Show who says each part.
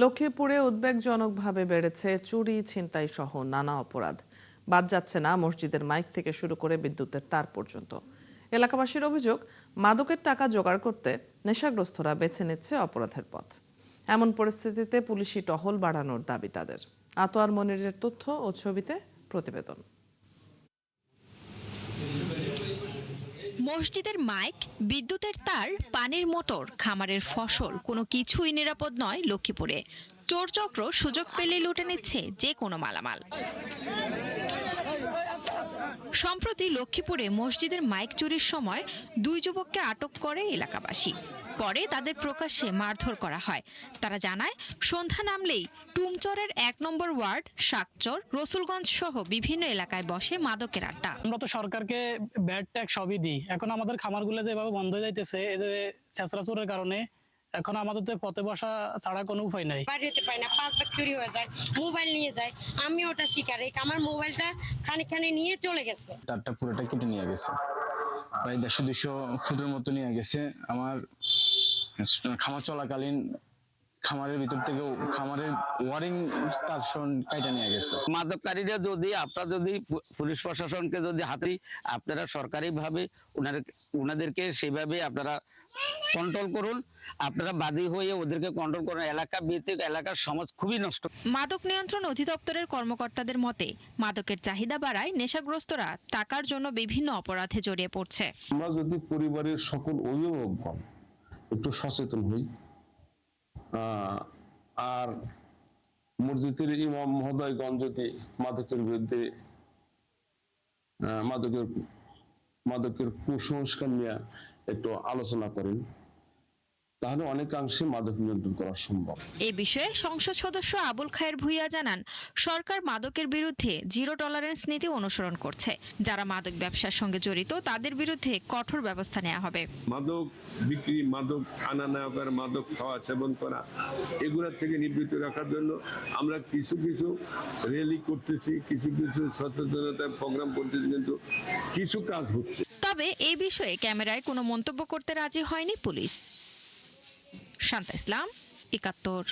Speaker 1: লক্ষ্মীপুরে উদ্বেগজনকভাবে বেড়েছে চুরি, ছিনতাই সহ নানা অপরাধ। বাদ যাচ্ছে না মসজিদের মাইক থেকে শুরু করে বিদ্যুতের তার পর্যন্ত। এলাকাবাসীর অভিযোগ, মাদকের টাকা জোগাড় করতে নেশাগ্রস্তরা বেছে নিচ্ছে অপরাধের পথ। এমন পরিস্থিতিতে পুলিশি টহল বাড়ানোর দাবি তাদের। আতোয়ার মনিরের তথ্য ও ছবিতে প্রতিবেদন।
Speaker 2: মসজিদের মাইক, বিদ্যুতের তার, পানির মোটর, খামারের ফসল কোনো কিছুই নিরাপদ নয় লক্ষ্মীপুরে। চোরচক্র সুযোগ পেলেই লুটে নিচ্ছে যে কোনো মালামাল। সম্প্রতি লক্ষ্মীপুরে মসজিদের মাইক চুরির সময় 2 যুবককে আটক করে এলাকাবাসী। পরে তাদের প্রকাশ্যে মারধর করা হয়। তারা জানায়, সন্ধ্যা নামলেই টুমচরের 1 নম্বর ওয়ার্ড, শাকচর, রসুলগঞ্জ সহ বিভিন্ন এলাকায় বসে মাদকের আড্ডা।
Speaker 3: আমরা তো সরকারকে ব্যাড ট্যাক্স সবই দিই, এখন আমাদের খামারগুলো যেভাবে বন্ধ হয়ে যাইতেছে এদের চেঁচড়া চোরের কারণে এখন আমাদের তো পথে বসা ছাড়া কোনো উপায় নাই।
Speaker 4: বাড়িতে পাই না, 5 ব্যাগ চুরি হয়ে যায়, মোবাইল নিয়ে যায়। আমি ওটা শিকার, আমার মোবাইলটা খানিকখানি নিয়ে চলে গেছে।
Speaker 5: তারটা পুরোটা কেটে নিয়ে গেছে, প্রায় 150-200 ফুটের মতো নিয়ে গেছে। আমার খামার চলাকালীন খামারের ভিতর থেকে খামারের ওয়ারিং তার কাইটা নিয়ে গেছে।
Speaker 6: মাদককারীরা যদি আপনারা যদি পুলিশ প্রশাসনকে যদি হাতে আপনারা সরকারিভাবে ওনাদেরকে সেভাবে আপনারা কন্ট্রোল করুন, আপনারা বাদী হয়ে ওদেরকে কন্ট্রোল করুন। এলাকা ভিত্তিক এলাকার সমাজ খুবই নষ্ট।
Speaker 2: মাদক নিয়ন্ত্রণ অধিদপ্তরের কর্মকর্তাদের মতে, মাদকের চাহিদা বাড়ায় নেশাগ্রস্তরা টাকার জন্য বিভিন্ন অপরাধে জড়িয়ে পড়ছে।
Speaker 7: আমরা যদি পরিবারের সকল অভিভাবকগণ একটু সচেতন হই, আর মসজিদের ইমাম মহোদয়গণ যদি মাদকের বিরুদ্ধে মাদকের কুসংস্কার নিয়ে একটু আলোচনা করেন, তাহলে অনেকাংশে মাদক নিয়ন্ত্রণ করা সম্ভব।
Speaker 2: এ বিষয়ে সংসদ সদস্য আবুল খায়ের ভূঁইয়া জানান, সরকার মাদকের বিরুদ্ধে জিরো টলারেন্স নীতি অনুসরণ করছে। যারা মাদক ব্যবসার সঙ্গে জড়িত তাদের বিরুদ্ধে কঠোর ব্যবস্থা নেওয়া হবে।
Speaker 8: মাদক বিক্রি, মাদক আনা নেওয়া করা, মাদক খাওয়া সেবন করা, এগুলোর থেকে নিবৃত্ত রাখার জন্য আমরা কিছু কিছু র্যালি করতেছি, কিছু কিছু সচেতনতার প্রোগ্রাম করতেছি, কিন্তু কিছু কাজ হচ্ছে।
Speaker 2: তবে এই বিষয়ে ক্যামেরায় কোনো মন্তব্য করতে রাজি হয়নি পুলিশ। শান্তা ইসলাম, ৭১।